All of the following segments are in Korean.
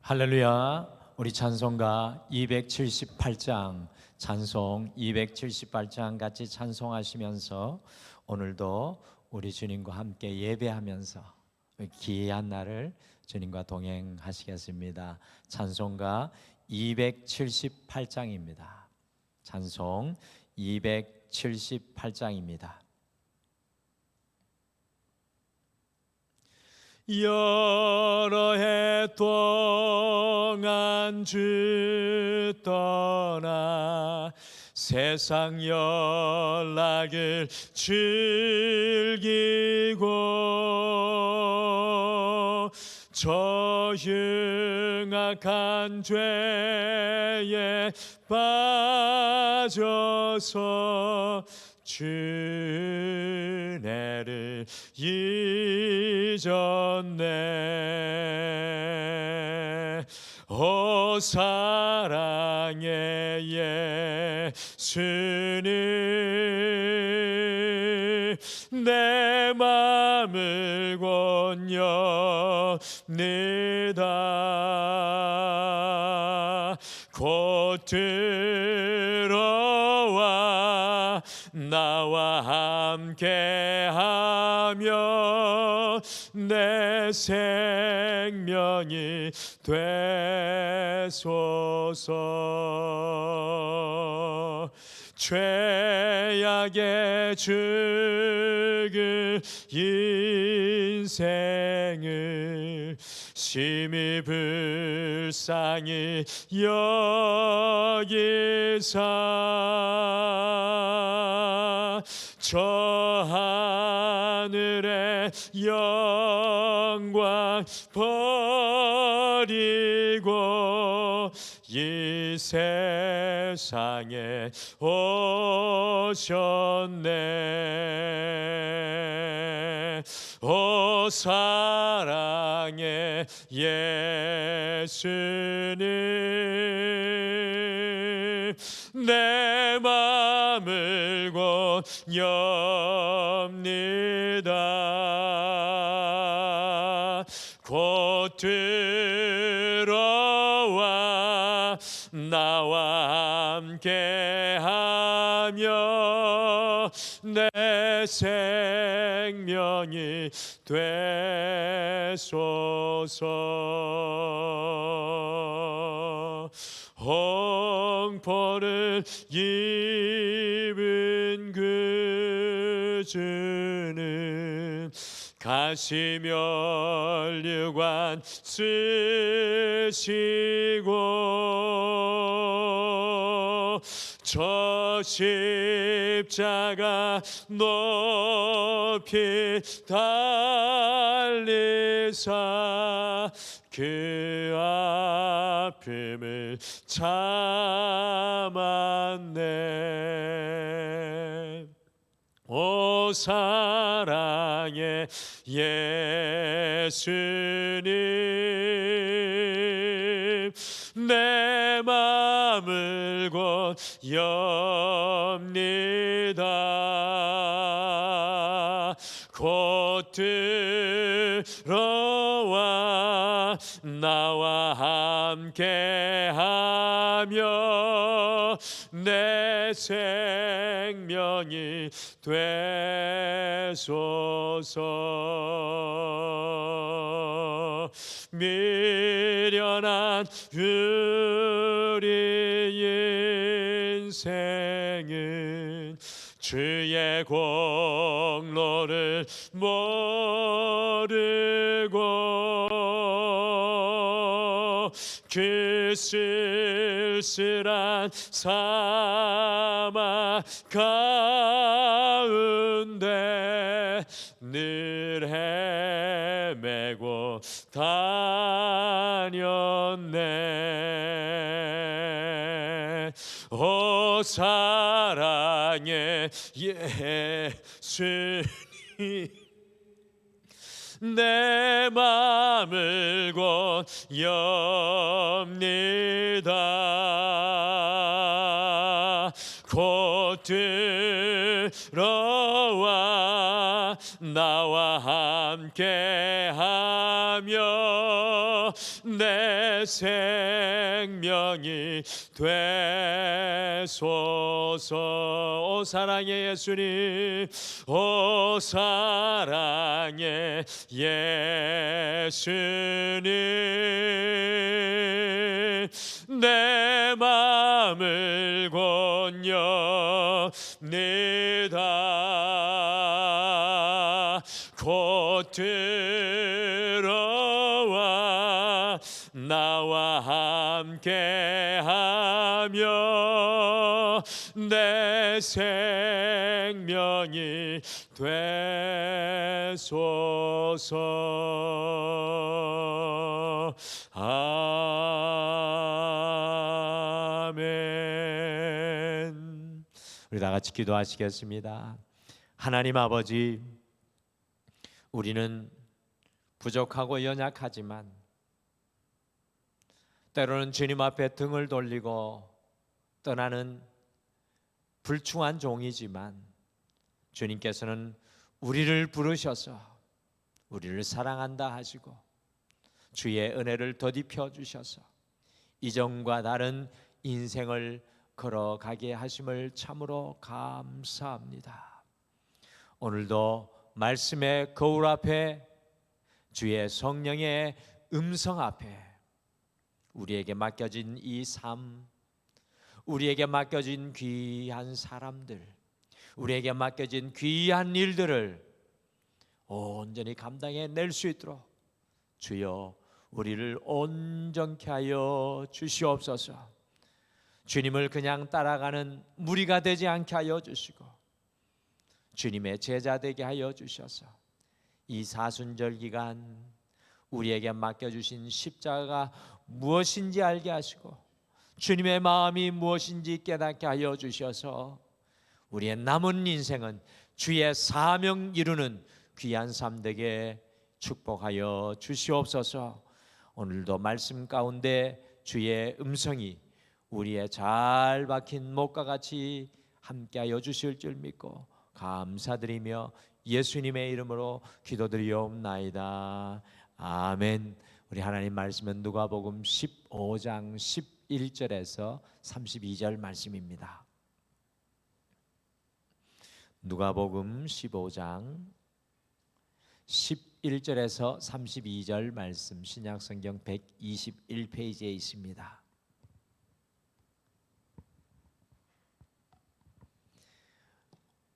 할렐루야. 우리 찬송가 278장 찬송 278장 같이 찬송하시면서 오늘도 우리 주님과 함께 예배하면서 귀한 날을 주님과 동행하시겠습니다. 찬송가 278장입니다. 찬송 278장입니다. 여러 해 동안 주 떠나 세상 연락을 즐기고 저 흉악한 죄에 빠져서 주내를 잊었네. 오 사랑의 예수님, 내 맘을 권유합니다. 곧 들어와 나와 함께하며 내 생명이 되소서. 죄악의 죽을 인생을 심히 불쌍히 여기사 저 하늘의 영광 버리고 이 세상에 오셨네. 오 사랑의 예수님, 내 맘을 권유합니다. 곧 들어와 나와 함께하며 내 생명이 되소서. 홍포를 입은 그 주는 가시면류관 쓰시고 저 십자가 높이 달리사 그 아픔을 참았네. 오 사랑의 예수님, 내 맘을 권유합니다. 곧 들어와 나와 함께하며 내 생명이 되소서. 미련한 우리 인생은 주의 공로를 모르고 그 쓸쓸한 사막 가운데 늘 헤매고 다녔네. 오 사랑의 예수님, 내 맘을 권유합니다. 곧 들어와 나와 함께하며 내 생명이 되소서. 오 사랑의 예수님, 오 사랑의 예수님, 내 맘을 건넵니다. 곧 들어와 나와 함께하며 내 생명이 되소서. 아멘. 우리 다 같이 기도하시겠습니다. 하나님 아버지, 우리는 부족하고 연약하지만 때로는 주님 앞에 등을 돌리고 떠나는 불충한 종이지만 주님께서는 우리를 부르셔서 우리를 사랑한다 하시고 주의 은혜를 더디펴 주셔서 이전과 다른 인생을 걸어가게 하심을 참으로 감사합니다. 오늘도 말씀의 거울 앞에 주의 성령의 음성 앞에 우리에게 맡겨진 이 삶, 우리에게 맡겨진 귀한 사람들, 우리에게 맡겨진 귀한 일들을 온전히 감당해낼 수 있도록 주여 우리를 온전케 하여 주시옵소서. 주님을 그냥 따라가는 무리가 되지 않게 하여 주시고 주님의 제자 되게 하여 주셔서 이 사순절 기간 우리에게 맡겨주신 십자가가 무엇인지 알게 하시고 주님의 마음이 무엇인지 깨닫게 하여 주셔서 우리의 남은 인생은 주의 사명 이루는 귀한 삶 되게 축복하여 주시옵소서. 오늘도 말씀 가운데 주의 음성이 우리의 잘 박힌 목과 같이 함께하여 주실 줄 믿고 감사드리며 예수님의 이름으로 기도드리옵나이다. 아멘. 우리 하나님 말씀은 누가복음 15장 11절에서 32절 말씀입니다. 누가복음 15장 11절에서 32절 말씀, 신약성경 121페이지에 있습니다.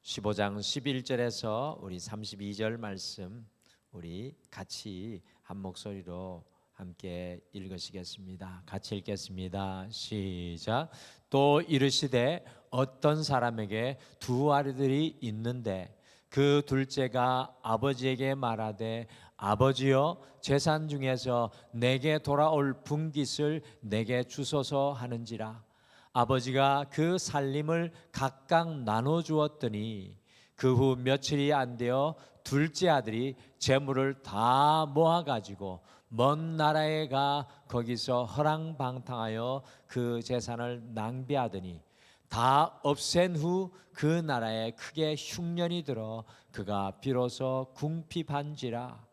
(15장 11절에서) 우리 32절 말씀 우리 같이 한 목소리로 함께 읽으시겠습니다. 같이 읽겠습니다. 시작. 또 이르시되 어떤 사람에게 두 아들이 있는데 그 둘째가 아버지에게 말하되 아버지여 재산 중에서 내게 돌아올 분깃을 내게 주소서 하는지라. 아버지가 그 살림을 각각 나눠 주었더니 그 후 며칠이 안 되어 둘째 아들이 재물을 다 모아 가지고 먼 나라에 가 거기서 허랑방탕하여 그 재산을 낭비하더니 다 없앤 후 그 나라에 크게 흉년이 들어 그가 비로소 궁핍한지라.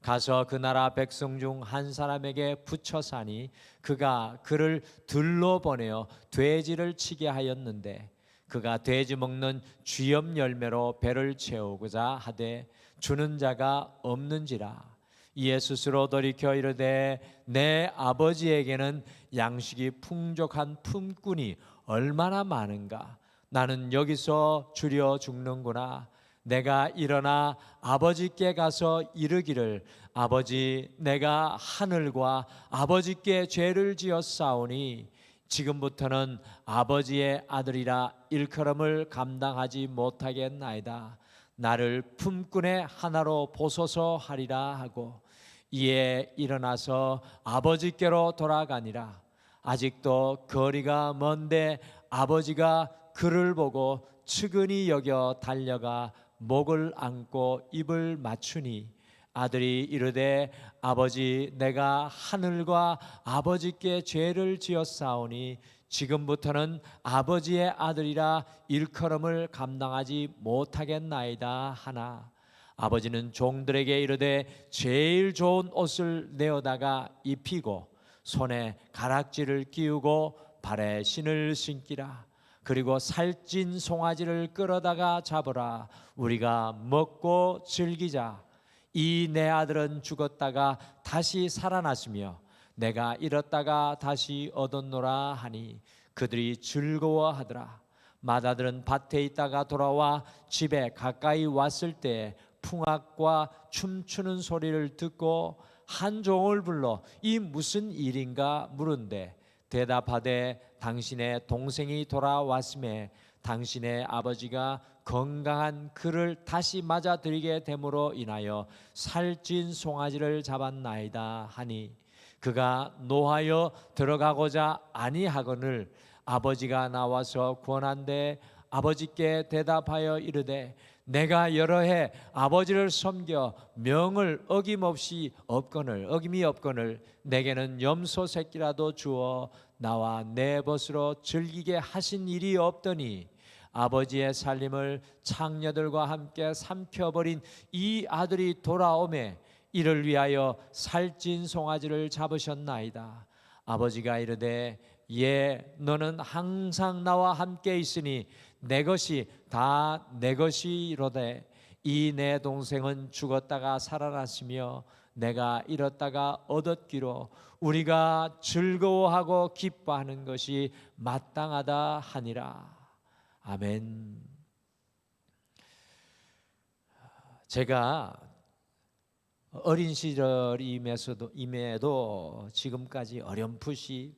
가서 그 나라 백성 중 한 사람에게 붙여 사니 그가 그를 들러 보내어 돼지를 치게 하였는데 그가 돼지 먹는 쥐염 열매로 배를 채우고자 하되 주는 자가 없는지라. 이에 스스로 돌이켜 이르되 내 아버지에게는 양식이 풍족한 품꾼이 얼마나 많은가. 나는 여기서 주려 죽는구나. 내가 일어나 아버지께 가서 이르기를 아버지 내가 하늘과 아버지께 죄를 지었사오니 지금부터는 아버지의 아들이라 일컬음을 감당하지 못하겠나이다. 나를 품꾼의 하나로 보소서 하리라 하고 이에 일어나서 아버지께로 돌아가니라. 아직도 거리가 먼데 아버지가 그를 보고 측은히 여겨 달려가 목을 안고 입을 맞추니 아들이 이르되 아버지 내가 하늘과 아버지께 죄를 지었사오니 지금부터는 아버지의 아들이라 일컬음을 감당하지 못하겠나이다 하나 아버지는 종들에게 이르되 제일 좋은 옷을 내어다가 입히고 손에 가락지를 끼우고 발에 신을 신기라. 그리고 살찐 송아지를 끌어다가 잡으라. 우리가 먹고 즐기자. 이 내 아들은 죽었다가 다시 살아났으며 내가 잃었다가 다시 얻었노라 하니 그들이 즐거워하더라. 맏아들은 밭에 있다가 돌아와 집에 가까이 왔을 때 풍악과 춤추는 소리를 듣고 한 종을 불러 이 무슨 일인가 물은데 대답하되 당신의 동생이 돌아왔음에 당신의 아버지가 건강한 그를 다시 맞아들이게 됨으로 인하여 살찐 송아지를 잡았나이다 하니 그가 노하여 들어가고자 아니하거늘 아버지가 나와서 권한대 아버지께 대답하여 이르되 내가 여러 해 아버지를 섬겨 명을 어김이 없거늘 내게는 염소 새끼라도 주어 나와 내 벗으로 즐기게 하신 일이 없더니 아버지의 살림을 창녀들과 함께 삼켜버린 이 아들이 돌아오매 이를 위하여 살찐 송아지를 잡으셨나이다. 아버지가 이르되 너는 항상 나와 함께 있으니 내 것이 다 내 것이로되 이 내 동생은 죽었다가 살아났으며 내가 잃었다가 얻었기로 우리가 즐거워하고 기뻐하는 것이 마땅하다 하니라. 아멘. 제가 어린 시절임에도 지금까지 어렴풋이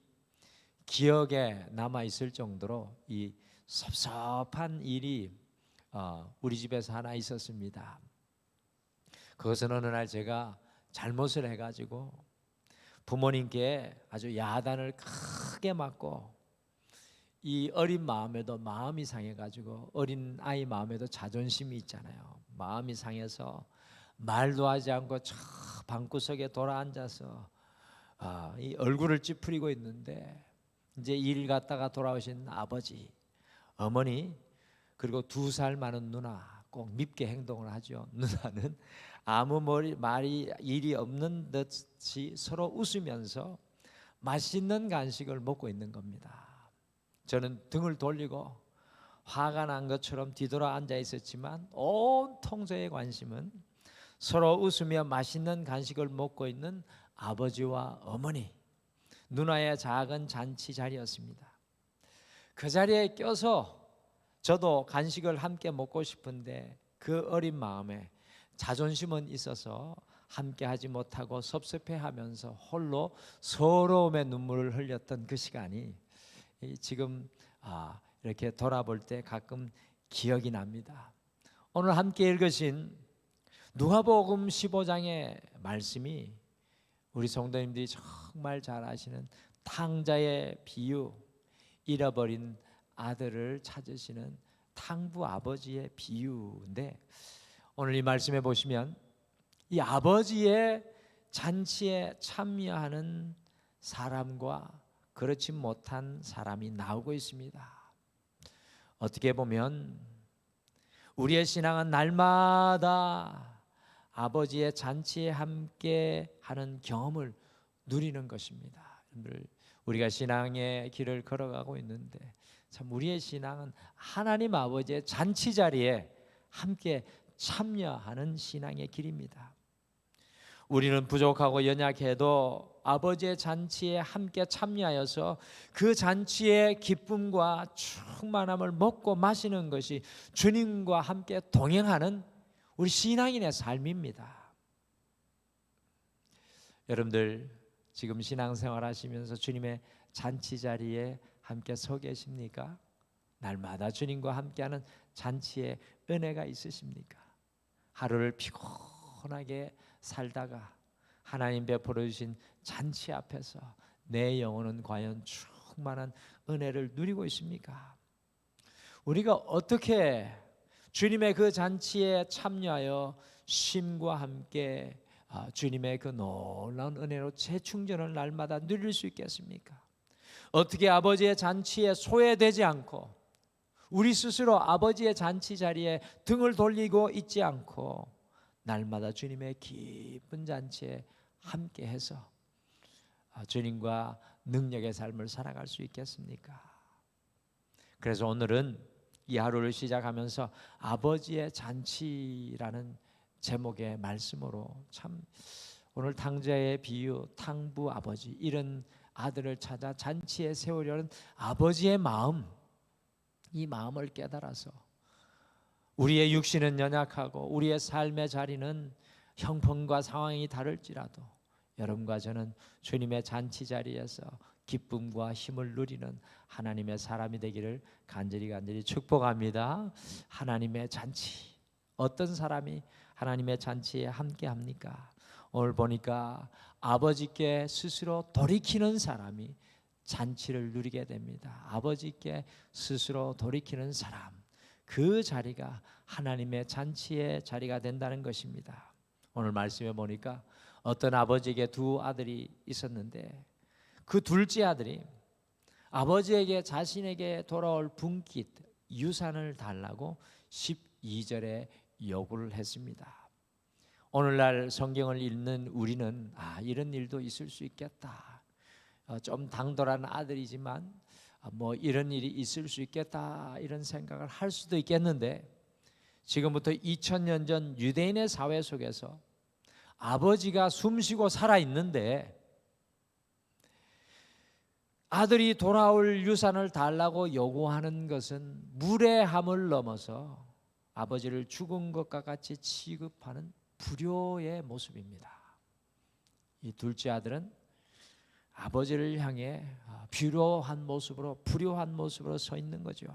기억에 남아 있을 정도로 이 섭섭한 일이 우리 집에서 하나 있었습니다. 그것은 어느 날 제가 잘못을 해가지고 부모님께 아주 야단을 크게 맞고 이 어린 마음에도 마음이 상해가지고 어린 아이 마음에도 자존심이 있잖아요. 마음이 상해서 말도 하지 않고 저 방구석에 돌아앉아서 이 얼굴을 찌푸리고 있는데 이제 일 갔다가 돌아오신 아버지, 어머니 그리고 2살 많은 누나 꼭 밉게 행동을 하죠. 누나는 아무 말이 일이 없는 듯이 서로 웃으면서 맛있는 간식을 먹고 있는 겁니다. 저는 등을 돌리고 화가 난 것처럼 뒤돌아 앉아 있었지만 온 통제의 관심은 서로 웃으며 맛있는 간식을 먹고 있는 아버지와 어머니, 누나의 작은 잔치 자리였습니다. 그 자리에 껴서 저도 간식을 함께 먹고 싶은데 그 어린 마음에 자존심은 있어서 함께 하지 못하고 섭섭해하면서 홀로 서러움의 눈물을 흘렸던 그 시간이 지금 이렇게 돌아볼 때 가끔 기억이 납니다. 오늘 함께 읽으신 누가복음 15장의 말씀이 우리 성도님들이 정말 잘 아시는 탕자의 비유, 잃어버린 아들을 찾으시는 탕부 아버지의 비유인데 오늘 이 말씀에 보시면 이 아버지의 잔치에 참여하는 사람과 그렇지 못한 사람이 나오고 있습니다. 어떻게 보면 우리의 신앙은 날마다 아버지의 잔치에 함께 하는 경험을 누리는 것입니다. 우리가 신앙의 길을 걸어가고 있는데 참 우리의 신앙은 하나님 아버지의 잔치 자리에 함께 참여하는 신앙의 길입니다. 우리는 부족하고 연약해도 아버지의 잔치에 함께 참여하여서 그 잔치의 기쁨과 충만함을 먹고 마시는 것이 주님과 함께 동행하는 우리 신앙인의 삶입니다. 여러분들 지금 신앙생활 하시면서 주님의 잔치 자리에 함께 서 계십니까? 날마다 주님과 함께하는 잔치의 은혜가 있으십니까? 하루를 피곤하게 살다가 하나님 베풀어 주신 잔치 앞에서 내 영혼은 과연 충만한 은혜를 누리고 있습니까? 우리가 어떻게 주님의 그 잔치에 참여하여 쉼과 함께 주님의 그 놀라운 은혜로 재충전을 날마다 누릴 수 있겠습니까? 어떻게 아버지의 잔치에 소외되지 않고 우리 스스로 아버지의 잔치 자리에 등을 돌리고 있지 않고 날마다 주님의 기쁜 잔치에 함께해서 주님과 능력의 삶을 살아갈 수 있겠습니까? 그래서 오늘은 이 하루를 시작하면서 아버지의 잔치라는 제목의 말씀으로 참 오늘 탕자의 비유, 탕부 아버지, 이런 아들을 찾아 잔치에 세우려는 아버지의 마음, 이 마음을 깨달아서 우리의 육신은 연약하고 우리의 삶의 자리는 형편과 상황이 다를지라도 여러분과 저는 주님의 잔치 자리에서 기쁨과 힘을 누리는 하나님의 사람이 되기를 간절히 축복합니다. 하나님의 잔치, 어떤 사람이 하나님의 잔치에 함께합니까? 오늘 보니까 아버지께 스스로 돌이키는 사람이 잔치를 누리게 됩니다. 아버지께 스스로 돌이키는 사람, 그 자리가 하나님의 잔치의 자리가 된다는 것입니다. 오늘 말씀에 보니까 어떤 아버지에게 두 아들이 있었는데 그 둘째 아들이 아버지에게 자신에게 돌아올 분깃, 유산을 달라고 12절에 요구를 했습니다. 오늘날 성경을 읽는 우리는 이런 일도 있을 수 있겠다, 좀 당돌한 아들이지만 뭐 이런 일이 있을 수 있겠다, 이런 생각을 할 수도 있겠는데, 지금부터 2000년 전 유대인의 사회 속에서 아버지가 숨쉬고 살아있는데 아들이 돌아올 유산을 달라고 요구하는 것은 무례함을 넘어서 아버지를 죽은 것과 같이 취급하는 불효의 모습입니다. 이 둘째 아들은 아버지를 향해 불효한 모습으로 서 있는 거죠.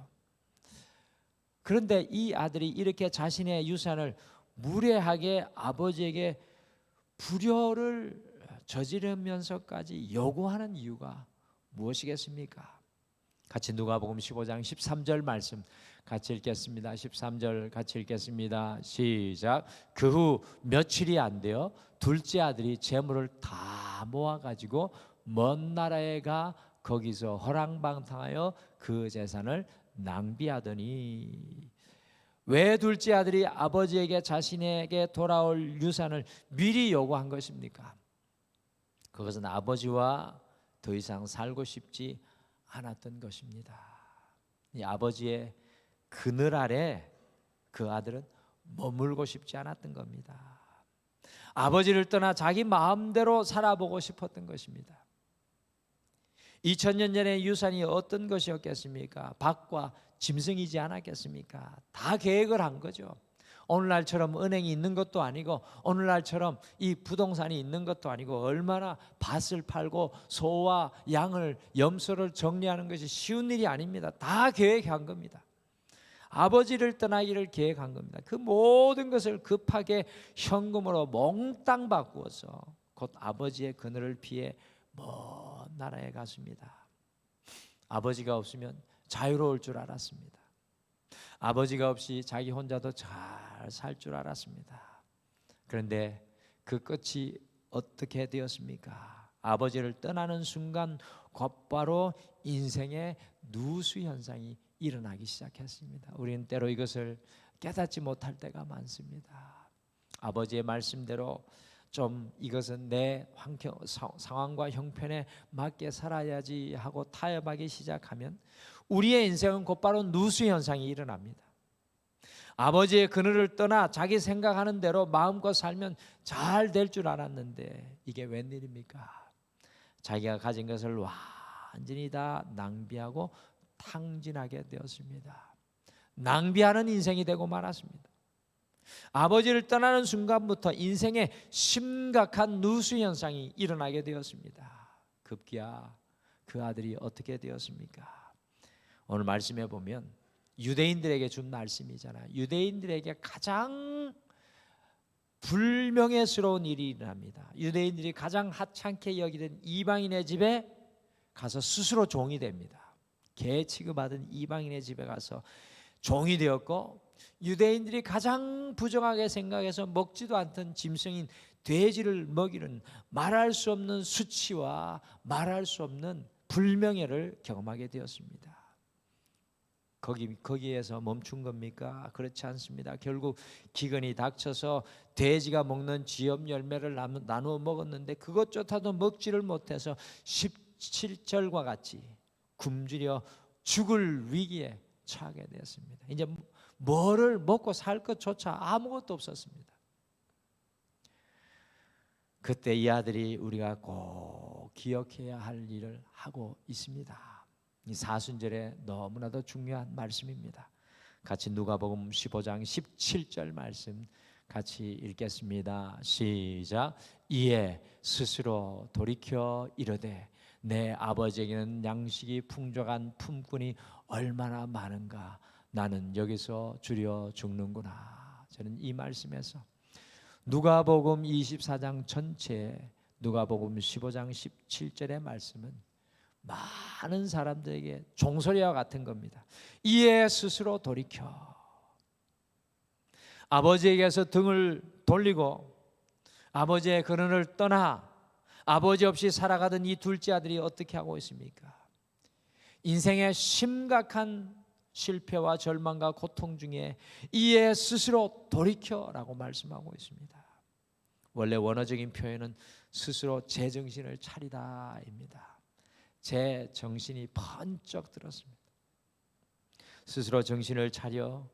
그런데 이 아들이 이렇게 자신의 유산을 무례하게 아버지에게 불효를 저지르면서까지 요구하는 이유가 무엇이겠습니까? 같이 누가복음 15장 13절 말씀 같이 읽겠습니다. 13절 같이 읽겠습니다. 시작. 그 후 며칠이 안 되어 둘째 아들이 재물을 다 모아가지고 먼 나라에 가 거기서 허랑방탕하여 그 재산을 낭비하더니, 왜 둘째 아들이 아버지에게 자신에게 돌아올 유산을 미리 요구한 것입니까? 그것은 아버지와 더 이상 살고 싶지 않았던 것입니다. 이 아버지의 그늘 아래 그 아들은 머물고 싶지 않았던 겁니다. 아버지를 떠나 자기 마음대로 살아보고 싶었던 것입니다. 2000년 전의 유산이 어떤 것이었겠습니까? 밭과 짐승이지 않았겠습니까? 다 계획을 한 거죠. 오늘날처럼 은행이 있는 것도 아니고 오늘날처럼 이 부동산이 있는 것도 아니고 얼마나 밭을 팔고 소와 양을, 염소를 정리하는 것이 쉬운 일이 아닙니다. 다 계획한 겁니다. 아버지를 떠나기를 계획한 겁니다. 그 모든 것을 급하게 현금으로 몽땅 바꾸어서 곧 아버지의 그늘을 피해 먼 나라에 갔습니다. 아버지가 없으면 자유로울 줄 알았습니다. 아버지가 없이 자기 혼자도 잘 살 줄 알았습니다. 그런데 그 끝이 어떻게 되었습니까? 아버지를 떠나는 순간 곧바로 인생의 누수 현상이 일어나기 시작했습니다. 우리는 때로 이것을 깨닫지 못할 때가 많습니다. 아버지의 말씀대로 좀 이것은 내 상황과 형편에 맞게 살아야지 하고 타협하기 시작하면 우리의 인생은 곧바로 누수 현상이 일어납니다. 아버지의 그늘을 떠나 자기 생각하는 대로 마음껏 살면 잘 될 줄 알았는데 이게 웬일입니까? 자기가 가진 것을 완전히 다 낭비하고 탕진하게 되었습니다. 낭비하는 인생이 되고 말았습니다. 아버지를 떠나는 순간부터 인생에 심각한 누수 현상이 일어나게 되었습니다. 급기야 그 아들이 어떻게 되었습니까? 오늘 말씀해 보면 유대인들에게 준 말씀이잖아요. 유대인들에게 가장 불명예스러운 일이 일어납니다. 유대인들이 가장 하찮게 여기던 이방인의 집에 가서 스스로 종이 됩니다. 개 취급하던 이방인의 집에 가서 종이 되었고, 유대인들이 가장 부정하게 생각해서 먹지도 않던 짐승인 돼지를 먹이는 말할 수 없는 수치와 말할 수 없는 불명예를 경험하게 되었습니다. 거기에서 멈춘 겁니까? 그렇지 않습니다. 결국 기근이 닥쳐서 돼지가 먹는 쥐염 열매를 나누어 먹었는데 그것조차도 먹지를 못해서 17절과 같이 굶주려 죽을 위기에 처하게 되었습니다. 이제 뭐를 먹고 살 것조차 아무것도 없었습니다. 그때 이 아들이 우리가 꼭 기억해야 할 일을 하고 있습니다. 이 사순절에 너무나도 중요한 말씀입니다. 같이 누가복음 15장 17절 말씀 같이 읽겠습니다. 시작. 이에 스스로 돌이켜 이르되 내 아버지에게는 양식이 풍족한 품꾼이 얼마나 많은가. 나는 여기서 줄여 죽는구나. 저는 이 말씀에서 누가복음 24장 전체 누가복음 15장 17절의 말씀은 많은 사람들에게 종소리와 같은 겁니다. 이에 스스로 돌이켜 아버지에게서 등을 돌리고 아버지의 근원을 떠나 아버지 없이 살아가던 이 둘째 아들이 어떻게 하고 있습니까? 인생의 심각한 실패와 절망과 고통 중에 이에 스스로 돌이켜라고 말씀하고 있습니다. 원래 원어적인 표현은 스스로 제정신을 차리다입니다. 제 정신이 번쩍 들었습니다. 스스로 정신을 차려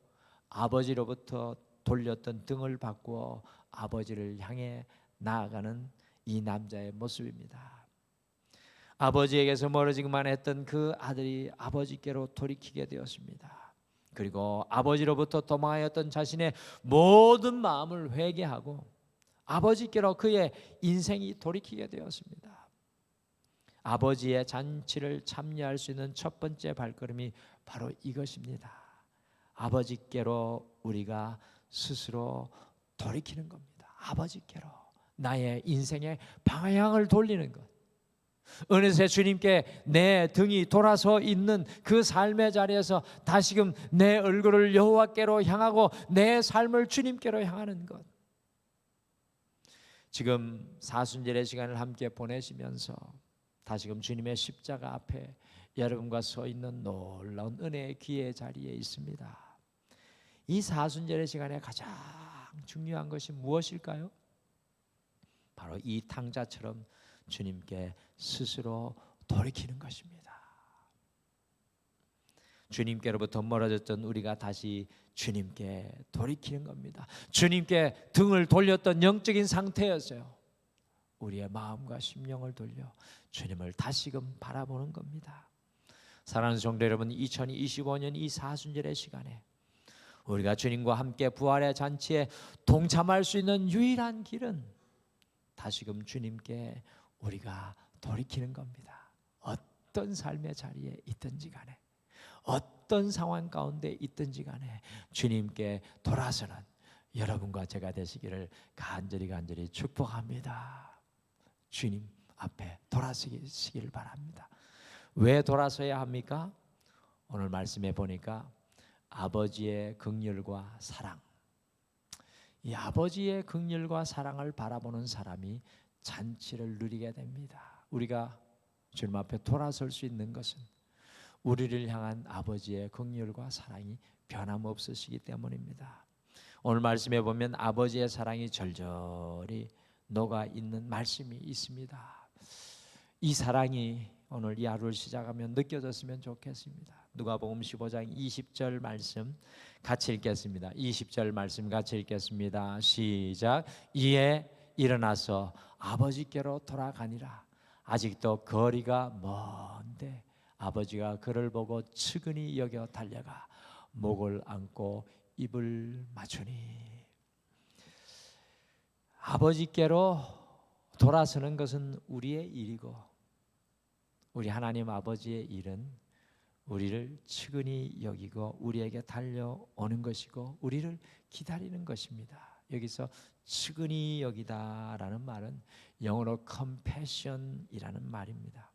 아버지로부터 돌렸던 등을 바꾸어 아버지를 향해 나아가는 이 남자의 모습입니다. 아버지에게서 멀어지기만 했던 그 아들이 아버지께로 돌이키게 되었습니다. 그리고 아버지로부터 도망하였던 자신의 모든 마음을 회개하고 아버지께로 그의 인생이 돌이키게 되었습니다. 아버지의 잔치를 참여할 수 있는 첫 번째 발걸음이 바로 이것입니다. 아버지께로 우리가 스스로 돌이키는 겁니다. 아버지께로 나의 인생의 방향을 돌리는 것. 어느새 주님께 내 등이 돌아서 있는 그 삶의 자리에서 다시금 내 얼굴을 여호와께로 향하고 내 삶을 주님께로 향하는 것. 지금 사순절의 시간을 함께 보내시면서 다시금 주님의 십자가 앞에 여러분과 서 있는 놀라운 은혜의 기회 자리에 있습니다. 이 사순절의 시간에 가장 중요한 것이 무엇일까요? 바로 이 탕자처럼 주님께 스스로 돌이키는 것입니다. 주님께로부터 멀어졌던 우리가 다시 주님께 돌이키는 겁니다. 주님께 등을 돌렸던 영적인 상태였어요. 우리의 마음과 심령을 돌려 주님을 다시금 바라보는 겁니다. 사랑하는 성도 여러분, 2025년 이 사순절의 시간에 우리가 주님과 함께 부활의 잔치에 동참할 수 있는 유일한 길은 다시금 주님께 우리가 돌이키는 겁니다. 어떤 삶의 자리에 있든지 간에 어떤 상황 가운데 있든지 간에 주님께 돌아서는 여러분과 제가 되시기를 간절히 축복합니다. 주님 앞에 돌아서시기를 바랍니다. 왜 돌아서야 합니까? 오늘 말씀해 보니까 아버지의 긍휼과 사랑, 이 아버지의 긍휼과 사랑을 바라보는 사람이 잔치를 누리게 됩니다. 우리가 주님 앞에 돌아설 수 있는 것은 우리를 향한 아버지의 긍휼과 사랑이 변함없으시기 때문입니다. 오늘 말씀해 보면 아버지의 사랑이 절절히 녹아 있는 말씀이 있습니다. 이 사랑이 오늘 이 하루를 시작하면 느껴졌으면 좋겠습니다. 누가복음 15장 20절 말씀 같이 읽겠습니다. 20절 말씀 같이 읽겠습니다. 시작. 이에 일어나서 아버지께로 돌아가니라. 아직도 거리가 먼데 아버지가 그를 보고 측은히 여겨 달려가 목을 안고 입을 맞추니. 아버지께로 돌아서는 것은 우리의 일이고 우리 하나님 아버지의 일은 우리를 측은히 여기고 우리에게 달려오는 것이고 우리를 기다리는 것입니다. 여기서 측은히 여기다라는 말은 영어로 compassion이라는 말입니다.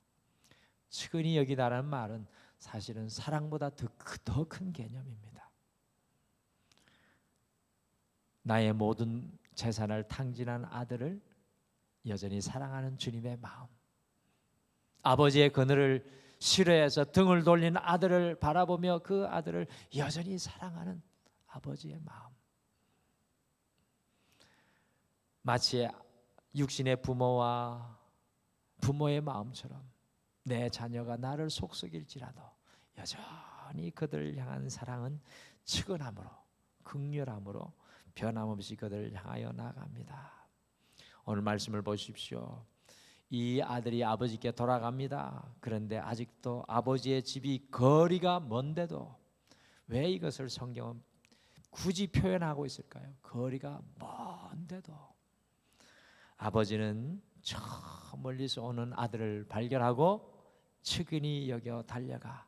측은히 여기다라는 말은 사실은 사랑보다 더 큰 개념입니다. 나의 모든 재산을 탕진한 아들을 여전히 사랑하는 주님의 마음, 아버지의 그늘을 싫어해서 등을 돌리는 아들을 바라보며 그 아들을 여전히 사랑하는 아버지의 마음. 마치 육신의 부모와 부모의 마음처럼 내 자녀가 나를 속썩일지라도 여전히 그들을 향한 사랑은 측은함으로 긍휼함으로 변함없이 그들을 향하여 나갑니다. 오늘 말씀을 보십시오. 이 아들이 아버지께 돌아갑니다. 그런데 아직도 아버지의 집이 거리가 먼데도 왜 이것을 성경은 굳이 표현하고 있을까요? 거리가 먼데도 아버지는 저 멀리서 오는 아들을 발견하고 측은히 여겨 달려가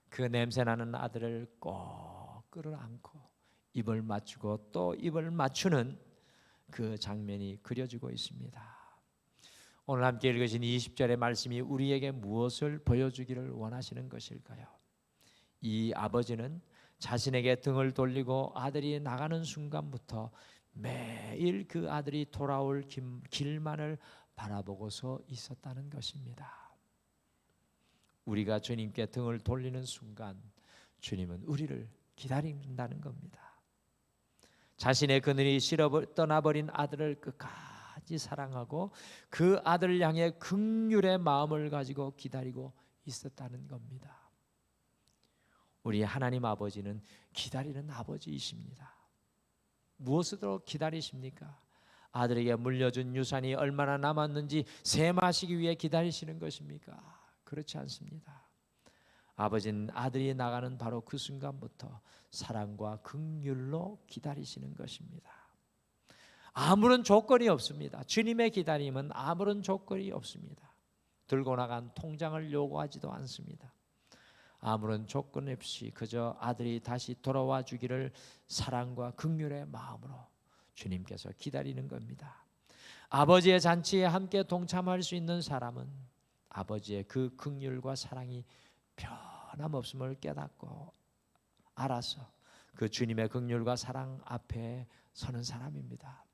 그 냄새나는 아들을 꼭 끌어안고 입을 맞추고 또 입을 맞추는 그 장면이 그려지고 있습니다. 오늘 함께 읽으신 20절의 말씀이 우리에게 무엇을 보여주기를 원하시는 것일까요? 이 아버지는 자신에게 등을 돌리고 아들이 나가는 순간부터 매일 그 아들이 돌아올 길만을 바라보고서 있었다는 것입니다. 우리가 주님께 등을 돌리는 순간 주님은 우리를 기다린다는 겁니다. 자신의 그늘이 싫어 떠나버린 아들을 끝까지 사랑하고 그 아들을 향해 긍휼의 마음을 가지고 기다리고 있었다는 겁니다. 우리 하나님 아버지는 기다리는 아버지이십니다. 무엇으로 기다리십니까? 아들에게 물려준 유산이 얼마나 남았는지 셈하시기 위해 기다리시는 것입니까? 그렇지 않습니다. 아버지는 아들이 나가는 바로 그 순간부터 사랑과 긍휼로 기다리시는 것입니다. 아무런 조건이 없습니다. 주님의 기다림은 아무런 조건이 없습니다. 들고 나간 통장을 요구하지도 않습니다. 아무런 조건 없이 그저 아들이 다시 돌아와 주기를 사랑과 긍휼의 마음으로 주님께서 기다리는 겁니다. 아버지의 잔치에 함께 동참할 수 있는 사람은 아버지의 그 긍휼과 사랑이 변함없음을 깨닫고 알아서 그 주님의 긍휼과 사랑 앞에 서는 사람입니다.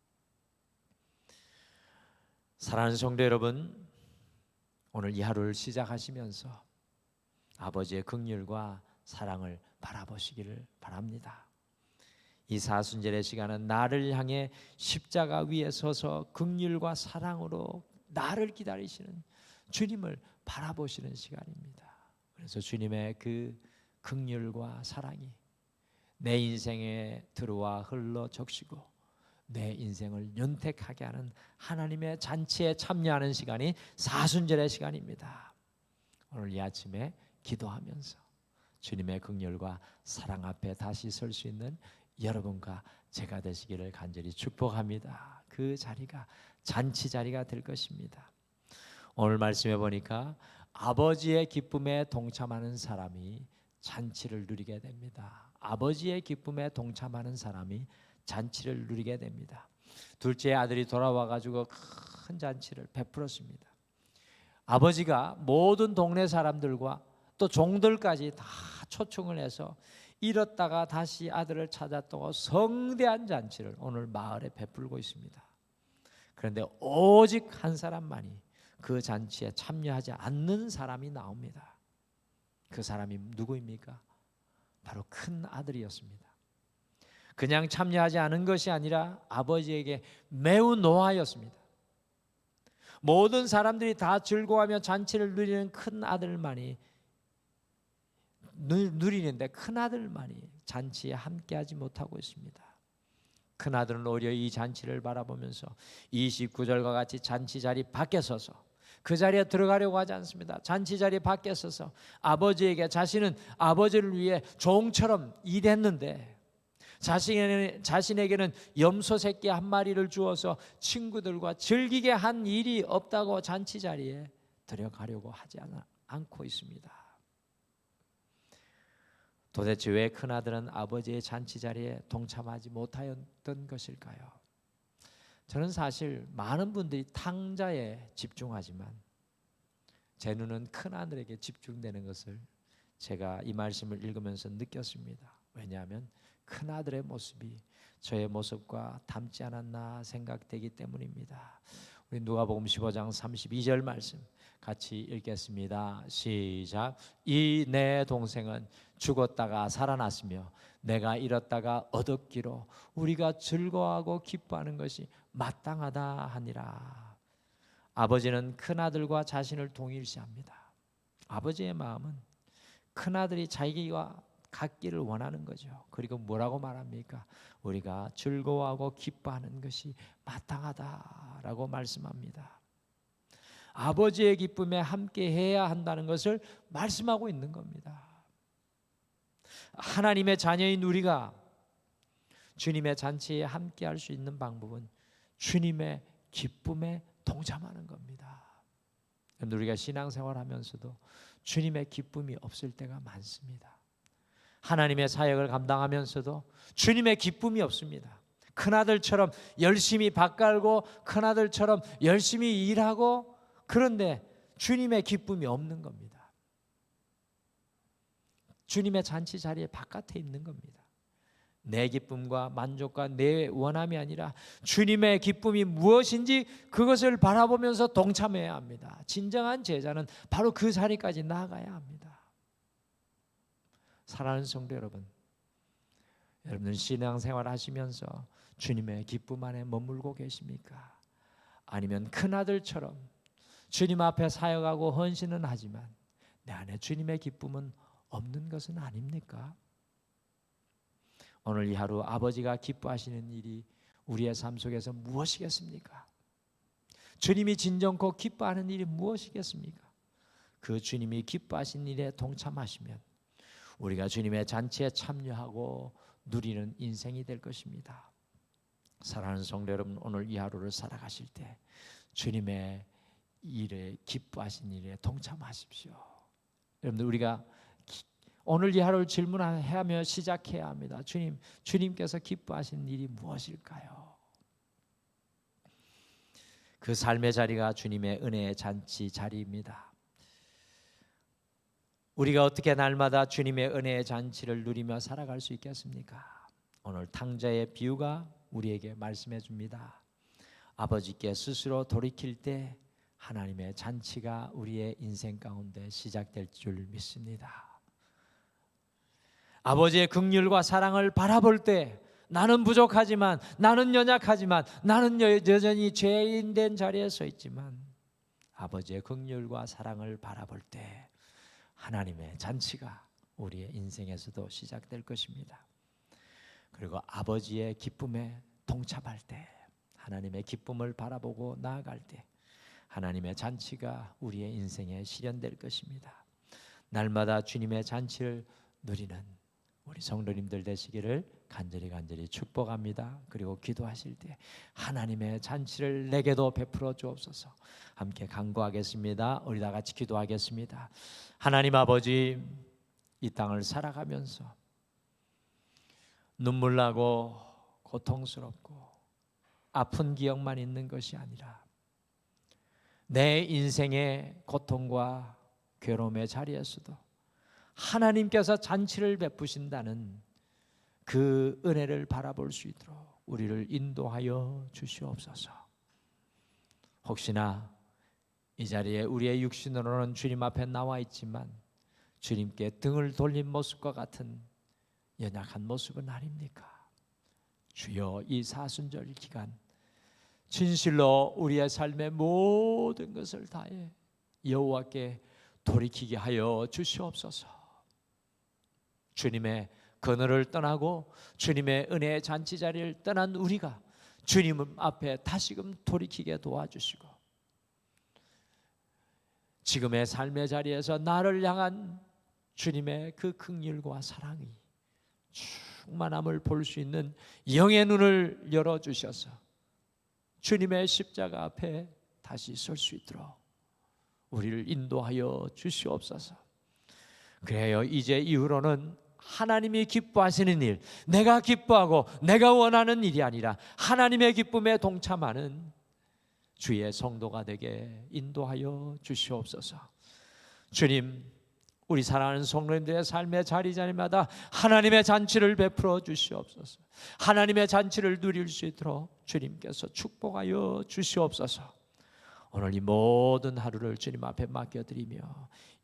사랑하는 성도 여러분, 오늘 이 하루를 시작하시면서 아버지의 긍휼과 사랑을 바라보시기를 바랍니다. 이 사순절의 시간은 나를 향해 십자가 위에 서서 긍휼과 사랑으로 나를 기다리시는 주님을 바라보시는 시간입니다. 그래서 주님의 그 긍휼과 사랑이 내 인생에 들어와 흘러 적시고 내 인생을 윤택하게 하는 하나님의 잔치에 참여하는 시간이 사순절의 시간입니다. 오늘 이 아침에 기도하면서 주님의 긍휼과 사랑 앞에 다시 설 수 있는 여러분과 제가 되시기를 간절히 축복합니다. 그 자리가 잔치 자리가 될 것입니다. 오늘 말씀해 보니까 아버지의 기쁨에 동참하는 사람이 잔치를 누리게 됩니다. 아버지의 기쁨에 동참하는 사람이 잔치를 누리게 됩니다. 둘째 아들이 돌아와 가지고 큰 잔치를 베풀었습니다. 아버지가 모든 동네 사람들과 또 종들까지 다 초청을 해서 잃었다가 다시 아들을 찾았다고 성대한 잔치를 오늘 마을에 베풀고 있습니다. 그런데 오직 한 사람만이 그 잔치에 참여하지 않는 사람이 나옵니다. 그 사람이 누구입니까? 바로 큰 아들이었습니다. 그냥 참여하지 않은 것이 아니라 아버지에게 매우 노하였습니다. 모든 사람들이 다 즐거워하며 잔치를 누리는 큰 아들만이 누리는데 큰 아들만이 잔치에 함께하지 못하고 있습니다. 큰 아들은 오히려 이 잔치를 바라보면서 29절과 같이 잔치 자리 밖에 서서 그 자리에 들어가려고 하지 않습니다. 잔치 자리 밖에 서서 아버지에게 자신은 아버지를 위해 종처럼 일했는데 자신에게는 염소 새끼 한 마리를 주어서 친구들과 즐기게 한 일이 없다고 잔치 자리에 들어가려고 하지 않고 있습니다. 도대체 왜 큰아들은 아버지의 잔치 자리에 동참하지 못하였던 것일까요? 저는 사실 많은 분들이 탕자에 집중하지만 제 눈은 큰아들에게 집중되는 것을 제가 이 말씀을 읽으면서 느꼈습니다. 왜냐하면 큰아들의 모습이 저의 모습과 닮지 않았나 생각되기 때문입니다. 우리 누가복음 15장 32절 말씀, 같이 읽겠습니다. 시작. 이 내 동생은 죽었다가 살아났으며 내가 잃었다가 얻었기로 우리가 즐거워하고 기뻐하는 것이 마땅하다 하니라. 아버지는 큰아들과 자신을 동일시합니다. 아버지의 마음은 큰아들이 자기와 같기를 원하는 거죠. 그리고 뭐라고 말합니까? 우리가 즐거워하고 기뻐하는 것이 마땅하다라고 말씀합니다. 아버지의 기쁨에 함께 해야 한다는 것을 말씀하고 있는 겁니다. 하나님의 자녀인 우리가 주님의 잔치에 함께 할 수 있는 방법은 주님의 기쁨에 동참하는 겁니다. 우리가 신앙생활 하면서도 주님의 기쁨이 없을 때가 많습니다. 하나님의 사역을 감당하면서도 주님의 기쁨이 없습니다. 큰아들처럼 열심히 밥 갈고 큰아들처럼 열심히 일하고, 그런데 주님의 기쁨이 없는 겁니다. 주님의 잔치 자리에 바깥에 있는 겁니다. 내 기쁨과 만족과 내 원함이 아니라 주님의 기쁨이 무엇인지 그것을 바라보면서 동참해야 합니다. 진정한 제자는 바로 그 자리까지 나아가야 합니다. 사랑하는 성도 여러분, 여러분은 신앙생활 하시면서 주님의 기쁨 안에 머물고 계십니까? 아니면 큰아들처럼 주님 앞에 사역하고 헌신은 하지만 내 안에 주님의 기쁨은 없는 것은 아닙니까? 오늘 이 하루 아버지가 기뻐하시는 일이 우리의 삶 속에서 무엇이겠습니까? 주님이 진정코 기뻐하는 일이 무엇이겠습니까? 그 주님이 기뻐하신 일에 동참하시면 우리가 주님의 잔치에 참여하고 누리는 인생이 될 것입니다. 사랑하는 성도 여러분, 오늘 이 하루를 살아가실 때 주님의 일에, 기뻐하신 일에 동참하십시오. 여러분들, 우리가 오늘 이 하루를 질문하며 시작해야 합니다. 주님께서 기뻐하신 일이 무엇일까요? 그 삶의 자리가 주님의 은혜의 잔치 자리입니다. 우리가 어떻게 날마다 주님의 은혜의 잔치를 누리며 살아갈 수 있겠습니까? 오늘 탕자의 비유가 우리에게 말씀해 줍니다. 아버지께 스스로 돌이킬 때 하나님의 잔치가 우리의 인생 가운데 시작될 줄 믿습니다. 아버지의 긍휼과 사랑을 바라볼 때 나는 부족하지만, 나는 연약하지만, 나는 여전히 죄인 된 자리에 서 있지만 아버지의 긍휼과 사랑을 바라볼 때 하나님의 잔치가 우리의 인생에서도 시작될 것입니다. 그리고 아버지의 기쁨에 동참할 때, 하나님의 기쁨을 바라보고 나아갈 때 하나님의 잔치가 우리의 인생에 실현될 것입니다. 날마다 주님의 잔치를 누리는 우리 성도님들 되시기를 간절히 축복합니다. 그리고 기도하실 때 하나님의 잔치를 내게도 베풀어 주옵소서. 함께 간구하겠습니다. 우리 다 같이 기도하겠습니다. 하나님 아버지, 이 땅을 살아가면서 눈물 나고 고통스럽고 아픈 기억만 있는 것이 아니라 내 인생의 고통과 괴로움의 자리에서도 하나님께서 잔치를 베푸신다는 그 은혜를 바라볼 수 있도록 우리를 인도하여 주시옵소서. 혹시나 이 자리에 우리의 육신으로는 주님 앞에 나와 있지만 주님께 등을 돌린 모습과 같은 연약한 모습은 아닙니까? 주여, 이 사순절 기간 진실로 우리의 삶의 모든 것을 다해 여호와께 돌이키게 하여 주시옵소서. 주님의 그늘을 떠나고 주님의 은혜의 잔치 자리를 떠난 우리가 주님 앞에 다시금 돌이키게 도와주시고, 지금의 삶의 자리에서 나를 향한 주님의 그 긍휼과 사랑이 충만함을 볼 수 있는 영의 눈을 열어주셔서 주님의 십자가 앞에 다시 설 수 있도록 우리를 인도하여 주시옵소서. 그래요, 이제 이후로는 하나님이 기뻐하시는 일, 내가 기뻐하고 내가 원하는 일이 아니라 하나님의 기쁨에 동참하는 주의 성도가 되게 인도하여 주시옵소서. 주님, 우리 사랑하는 성도님들의 삶의 자리자리마다 하나님의 잔치를 베풀어 주시옵소서. 하나님의 잔치를 누릴 수 있도록 주님께서 축복하여 주시옵소서. 오늘 이 모든 하루를 주님 앞에 맡겨드리며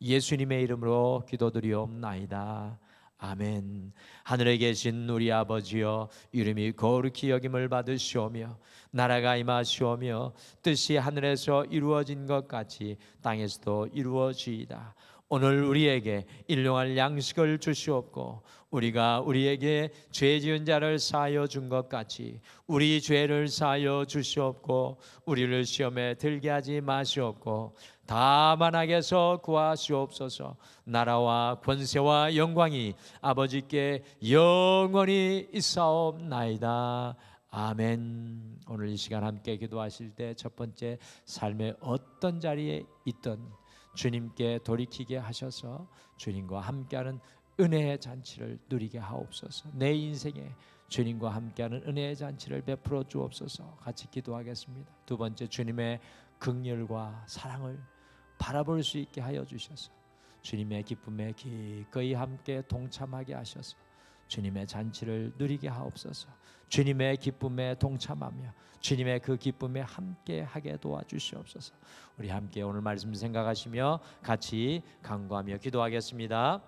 예수님의 이름으로 기도드리옵나이다. 아멘. 하늘에 계신 우리 아버지여, 이름이 거룩히 여김을 받으시오며 나라가 임하시오며 뜻이 하늘에서 이루어진 것 같이 땅에서도 이루어지이다. 오늘 우리에게 일용할 양식을 주시옵고 우리가 우리에게 죄 지은 자를 사하여 준 것 같이 우리 죄를 사하여 주시옵고 우리를 시험에 들게 하지 마시옵고 다만 악에서 구하시옵소서. 나라와 권세와 영광이 아버지께 영원히 있사옵나이다. 아멘. 오늘 이 시간 함께 기도하실 때 첫 번째, 삶의 어떤 자리에 있든 주님께 돌이키게 하셔서 주님과 함께하는 은혜의 잔치를 누리게 하옵소서. 내 인생에 주님과 함께하는 은혜의 잔치를 베풀어 주옵소서. 같이 기도하겠습니다. 두 번째, 주님의 긍휼과 사랑을 바라볼 수 있게 하여 주셔서 주님의 기쁨에 기꺼이 함께 동참하게 하셔서 주님의 잔치를 누리게 하옵소서. 주님의 기쁨에 동참하며 주님의 그 기쁨에 함께 하게 도와주시옵소서. 우리 함께 오늘 말씀 생각하시며 같이 간구하며 기도하겠습니다.